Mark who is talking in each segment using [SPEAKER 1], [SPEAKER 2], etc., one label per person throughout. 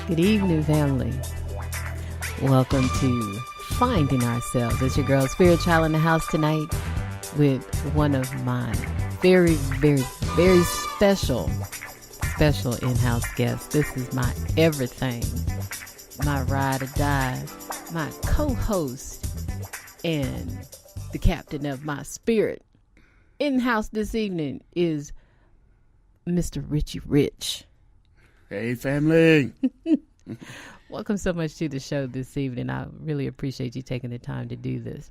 [SPEAKER 1] Good evening, family. Welcome to Finding Ourselves. It's your girl, Spirit Child, in the house tonight with one of my very, very, very special in-house guests. This is my everything, my ride or die, my co-host, and the captain of my spirit. In-house this evening is Mr. Richie Rich.
[SPEAKER 2] Hey, family.
[SPEAKER 1] Welcome so much to the show this evening. I really appreciate you taking the time to do this.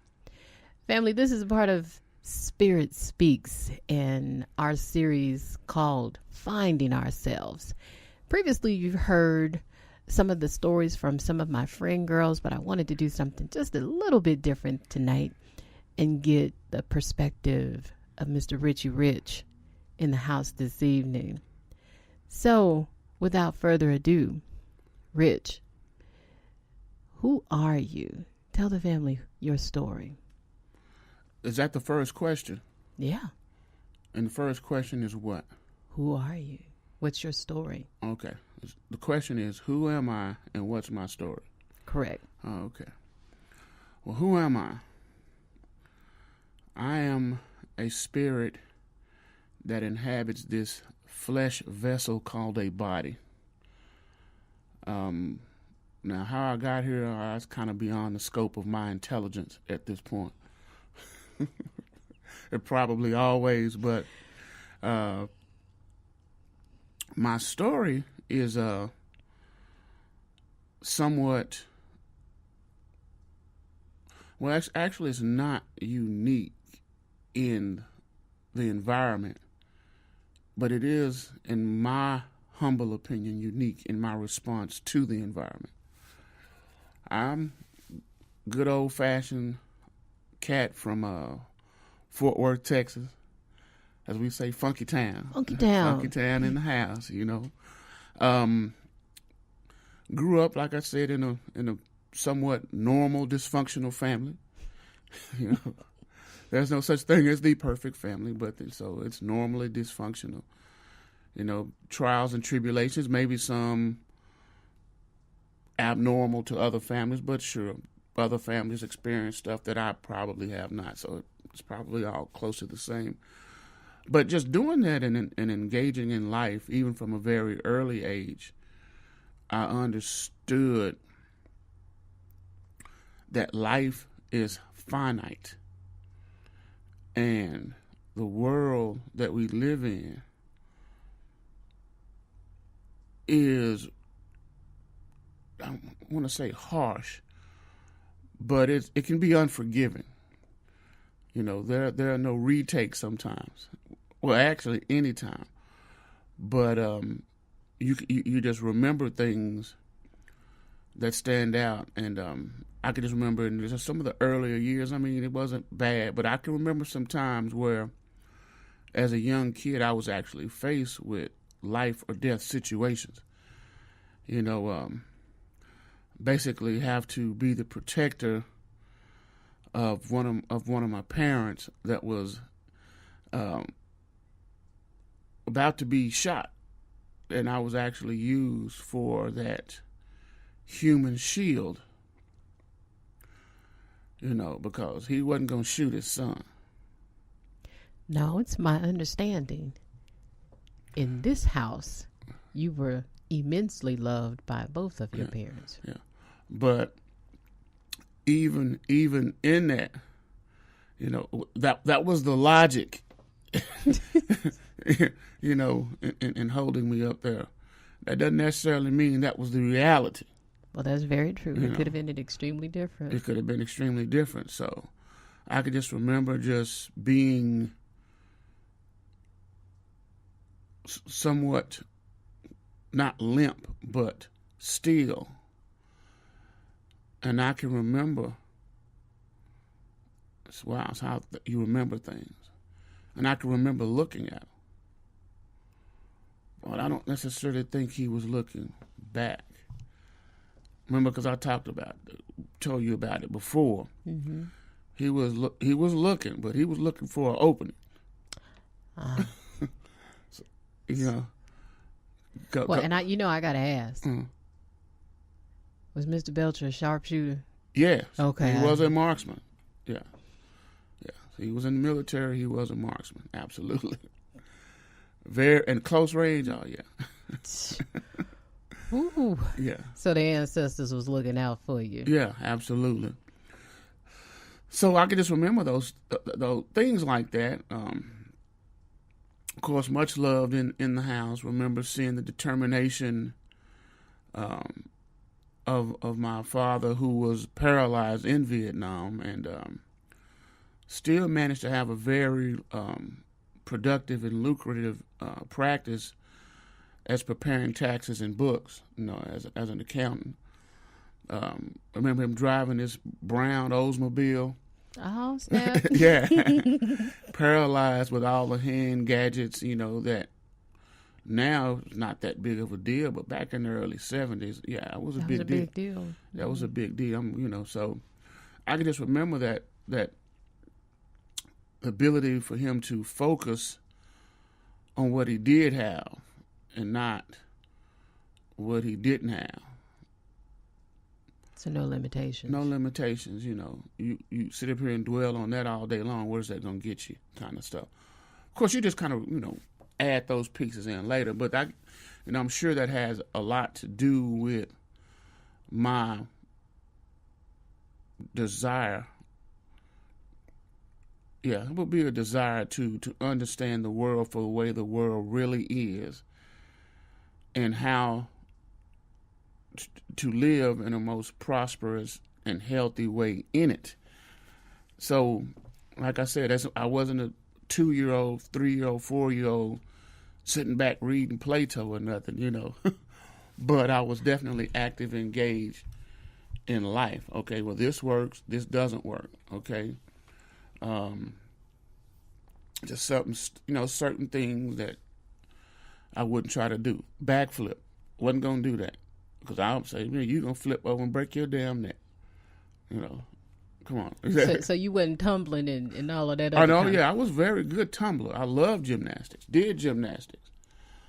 [SPEAKER 1] Family, this is a part of Spirit Speaks and our series called Finding Ourselves. Previously, you've heard some of the stories from some of my friend girls, but I wanted to do something just a little bit different tonight and get the perspective of Mr. Richie Rich in the house this evening. So, without further ado, Rich, who are you? Tell the family your story.
[SPEAKER 2] Is that the first question?
[SPEAKER 1] Yeah.
[SPEAKER 2] And the first question is what?
[SPEAKER 1] Who are you? What's your story?
[SPEAKER 2] Okay. The question is, who am I and what's my story?
[SPEAKER 1] Correct.
[SPEAKER 2] Oh, okay. Well, who am I? I am a spirit that inhabits this flesh vessel called a body. Now, how I got here is kind of beyond the scope of my intelligence at this point. It probably always, but my story is somewhat, well, actually it's not unique in the environment, but it is, in my humble opinion, unique in my response to the environment. I'm good old-fashioned cat from Fort Worth, Texas. As we say, funky town.
[SPEAKER 1] Funky town.
[SPEAKER 2] Funky town in the house, you know. Grew up, like I said, in a somewhat normal, dysfunctional family. You know, there's no such thing as the perfect family, but so it's normally dysfunctional. You know, trials and tribulations, maybe some abnormal to other families, but sure, other families experience stuff that I probably have not, so it's probably all close to the same. But just doing that and engaging in life, even from a very early age, I understood that life is finite, and the world that we live in is, I want to say harsh, but it can be unforgiving. You know, there are no retakes sometimes. Well, actually, anytime. But you just remember things that stand out, and I can just remember in just some of the earlier years. I mean, it wasn't bad, but I can remember some times where, as a young kid, I was actually faced with life or death situations. You know, basically have to be the protector of one of my parents that was about to be shot, and I was actually used for that human shield. You know, because he wasn't going to shoot his son.
[SPEAKER 1] No, it's my understanding. In this house, you were immensely loved by both of your parents.
[SPEAKER 2] Yeah, but even in that, you know, that was the logic. You know, in holding me up there, that doesn't necessarily mean that was the reality.
[SPEAKER 1] Well, that's very true. It could have ended extremely different.
[SPEAKER 2] It could have been extremely different. So I could just remember just being somewhat not limp, but still. And I can remember, wow, it's how you remember things. And I can remember looking at him. But I don't necessarily think he was looking back. Remember, because I told you about it before. Mm-hmm. He was looking, but he was looking for an opening. So, you know.
[SPEAKER 1] And I gotta ask.
[SPEAKER 2] Mm.
[SPEAKER 1] Was Mr. Belcher a sharpshooter?
[SPEAKER 2] Yes.
[SPEAKER 1] Okay.
[SPEAKER 2] He was a marksman. Yeah. Yeah. So he was in the military. He was a marksman. Absolutely. Very and close range. Oh yeah.
[SPEAKER 1] Ooh.
[SPEAKER 2] Yeah.
[SPEAKER 1] So the ancestors was looking out for you.
[SPEAKER 2] Yeah. Absolutely. So I can just remember those things like that. Of course, much loved in the house. Remember seeing the determination of my father, who was paralyzed in Vietnam, and still managed to have a very productive and lucrative practice as preparing taxes and books. As an accountant. I remember him driving this brown Oldsmobile.
[SPEAKER 1] Oh, snap.
[SPEAKER 2] Yeah. Paralyzed with all the hand gadgets, that now it's not that big of a deal, but back in the early 70s, yeah, it was a big deal. That was a big deal. So I can just remember that ability for him to focus on what he did have and not what he didn't have.
[SPEAKER 1] So no limitations.
[SPEAKER 2] No limitations, You sit up here and dwell on that all day long. Where's that going to get you? Kind of stuff. Of course, you just kind of, add those pieces in later. But I'm sure that has a lot to do with my desire. Yeah, it would be a desire to understand the world for the way the world really is, and how to live in a most prosperous and healthy way in it. So, like I said, I wasn't a 2-year-old, 3-year-old, 4-year-old sitting back reading Plato or nothing, But I was definitely active, engaged in life. Okay, well, this works, this doesn't work. Okay, just certain things that I wouldn't try to do. Backflip, wasn't gonna do that. Because I would say, you're going to flip over and break your damn neck. Come on.
[SPEAKER 1] So you wasn't tumbling and all of that?
[SPEAKER 2] I know, yeah. I was a very good tumbler. I loved gymnastics. Did gymnastics.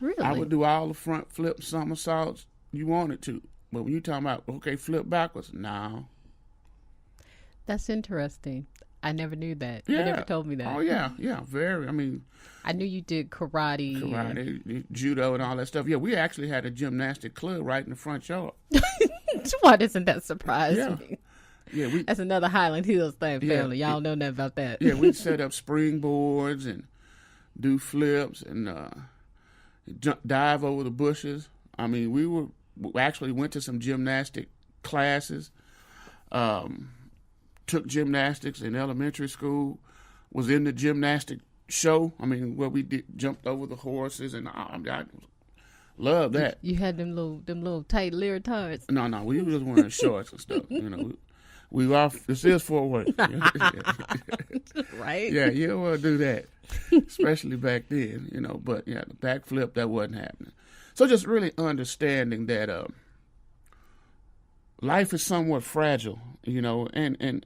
[SPEAKER 1] Really?
[SPEAKER 2] I would do all the front flips, somersaults you wanted to. But when you talking about, okay, flip backwards, no.
[SPEAKER 1] That's interesting. I never knew that.
[SPEAKER 2] Yeah.
[SPEAKER 1] You never told me that.
[SPEAKER 2] Oh, yeah. Yeah, very.
[SPEAKER 1] I knew you did karate,
[SPEAKER 2] judo, and all that stuff. Yeah, we actually had a gymnastic club right in the front yard.
[SPEAKER 1] Why doesn't that surprise me?
[SPEAKER 2] Yeah,
[SPEAKER 1] that's another Highland Hills thing, family. Y'all know nothing about that.
[SPEAKER 2] Yeah, we'd set up springboards and do flips and dive over the bushes. We actually went to some gymnastic classes. Took gymnastics in elementary school. Was in the gymnastic show. Where we jumped over the horses, and I love that.
[SPEAKER 1] You had them little tight leotards.
[SPEAKER 2] No, we was just wearing shorts and stuff. We off. This is Fort Worth,
[SPEAKER 1] right?
[SPEAKER 2] Yeah, you don't want to do that, especially back then. But yeah, the backflip, that wasn't happening. So just really understanding that life is somewhat fragile, and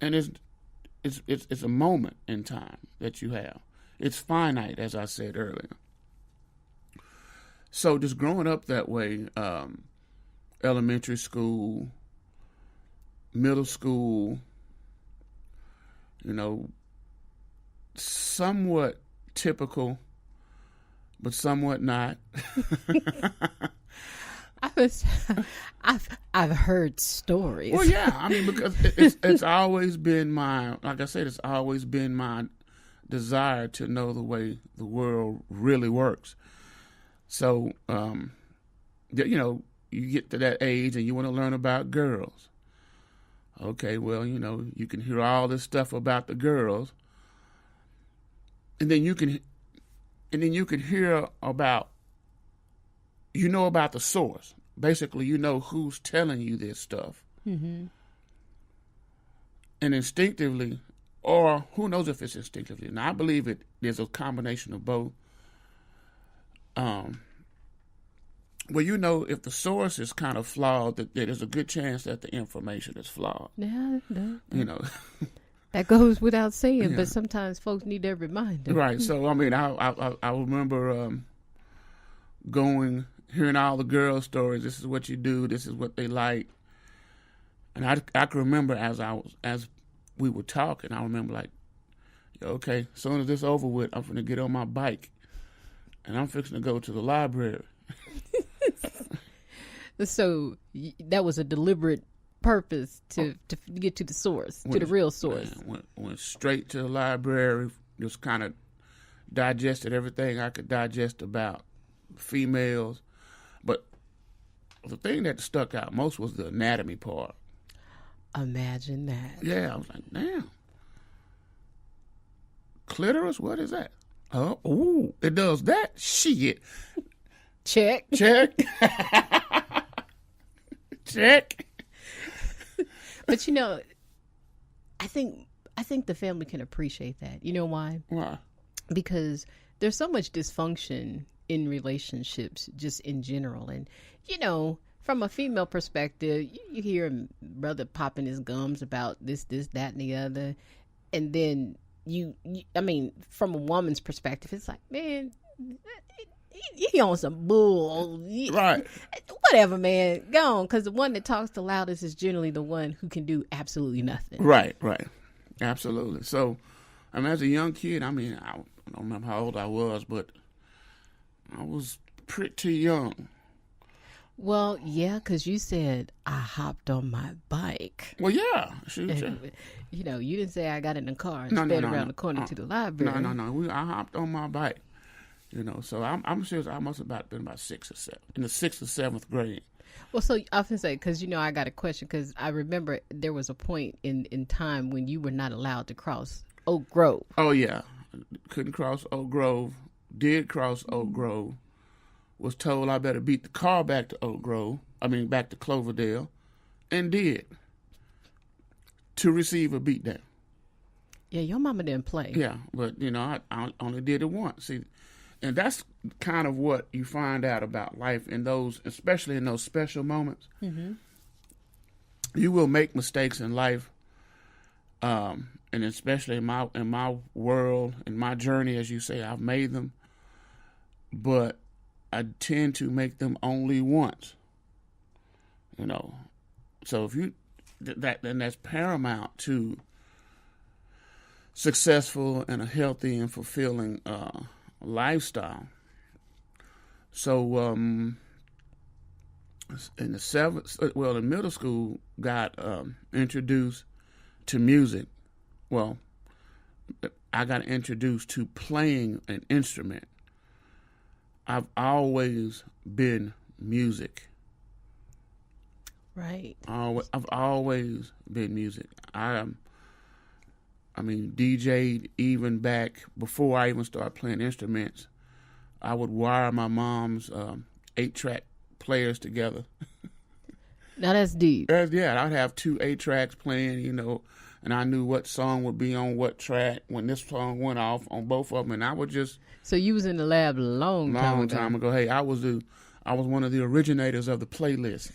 [SPEAKER 2] it's a moment in time that you have. It's finite, as I said earlier. So just growing up that way, elementary school, middle school, somewhat typical, but somewhat not.
[SPEAKER 1] I've heard stories.
[SPEAKER 2] Well, yeah, because it's always been like I said, it's always been my desire to know the way the world really works. So, you get to that age and you want to learn about girls. Okay, well, you can hear all this stuff about the girls, and then you can hear about, about the source. Basically, who's telling you this stuff.
[SPEAKER 1] Mm-hmm.
[SPEAKER 2] And instinctively, or who knows if it's instinctively. Now, I believe there's a combination of both. Well, if the source is kind of flawed, that there's a good chance that the information is flawed.
[SPEAKER 1] Yeah, that goes without saying,
[SPEAKER 2] Yeah.
[SPEAKER 1] But sometimes folks need that reminder.
[SPEAKER 2] Right. So, I remember going hearing all the girls' stories. This is what you do. This is what they like. And I can remember as we were talking, I remember like, okay, as soon as this over with, I'm finna get on my bike, and I'm fixing to go to the library.
[SPEAKER 1] So that was a deliberate purpose to get to the source, to the real source.
[SPEAKER 2] Went straight to the library, just kind of digested everything I could digest about females. But the thing that stuck out most was the anatomy part.
[SPEAKER 1] Imagine that.
[SPEAKER 2] Yeah, I was like, damn. Clitoris? What is that? Oh, ooh, it does that? Shit.
[SPEAKER 1] Check.
[SPEAKER 2] Check. Check.
[SPEAKER 1] But you know, I think the family can appreciate that. You know why?
[SPEAKER 2] Why?
[SPEAKER 1] Because there's so much dysfunction in relationships just in general. And, you know, from a female perspective, you hear a brother popping his gums about this, that, and the other. And then I mean, from a woman's perspective, it's like, man, he on some bull.
[SPEAKER 2] Right.
[SPEAKER 1] Whatever, man. Go on. Because the one that talks the loudest is generally the one who can do absolutely nothing.
[SPEAKER 2] Right. Absolutely. So, I mean, as a young kid, I mean, I don't remember how old I was, but I was pretty young.
[SPEAKER 1] Well, yeah, because you said I hopped on my bike.
[SPEAKER 2] Well, yeah.
[SPEAKER 1] You know, you didn't say I got in the car and sped around the corner to the library.
[SPEAKER 2] No. I hopped on my bike. You know, so I'm serious. I must have been about 6 or 7, in the 6th or 7th grade.
[SPEAKER 1] Well, so I often say, because, you know, I got a question, because I remember there was a point in time when you were not allowed to cross Oak Grove.
[SPEAKER 2] Oh, yeah. Couldn't cross Oak Grove. Did cross Oak Grove. Was told I better beat the car back to back to Cloverdale, and did, to receive a beatdown.
[SPEAKER 1] Yeah, your mama didn't play.
[SPEAKER 2] Yeah, but, you know, I only did it once. See, and that's kind of what you find out about life in those, especially in those special moments. Mm-hmm. You will make mistakes in life, and especially in my world, in my journey, as you say, I've made them, but I tend to make them only once. You know, so if you then that's paramount to successful and a healthy and fulfilling lifestyle. So in middle school, got introduced to music. Well, I got introduced to playing an instrument. I've always been music.
[SPEAKER 1] Right.
[SPEAKER 2] I've always been music. I DJ'd even back before I even started playing instruments. I would wire my mom's 8-track players together.
[SPEAKER 1] Now that's deep.
[SPEAKER 2] Yeah, I'd have 2 8-tracks playing, you know, and I knew what song would be on what track when this song went off on both of them, and I would just.
[SPEAKER 1] So you was in the lab a long time
[SPEAKER 2] ago. Hey, I was one of the originators of the playlist.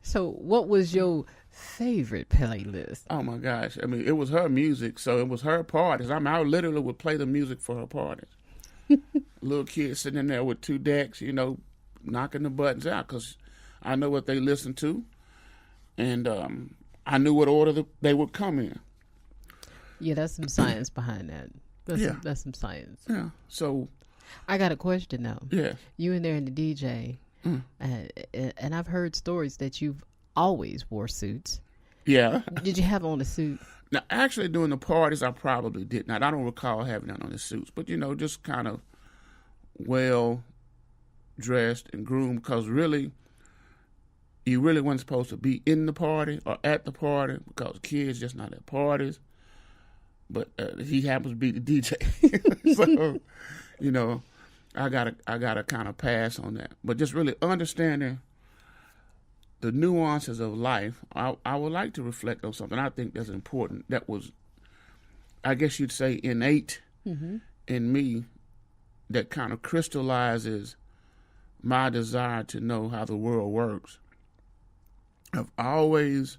[SPEAKER 1] So what was your favorite playlist?
[SPEAKER 2] Oh my gosh! I mean, it was her music, so it was her parties. I literally would play the music for her parties. Little kids sitting in there with 2 decks, you know, knocking the buttons out because I know what they listen to, and I knew what order they would come in.
[SPEAKER 1] Yeah, that's some science behind that. That's some science.
[SPEAKER 2] Yeah. So
[SPEAKER 1] I got a question though.
[SPEAKER 2] Yeah.
[SPEAKER 1] You in there in the DJ, and I've heard stories that you've always wore suits.
[SPEAKER 2] Yeah.
[SPEAKER 1] Did you have on a suit?
[SPEAKER 2] Now, actually, during the parties, I probably did not. I don't recall having that on the suits, but you know, just kind of well dressed and groomed, because really, you really weren't supposed to be in the party or at the party because kids just not at parties. But he happens to be the DJ, so you know, I gotta kind of pass on that. But just really understanding the nuances of life, I would like to reflect on something I think that's important. That was, I guess you'd say, innate in me. That kind of crystallizes my desire to know how the world works. I've always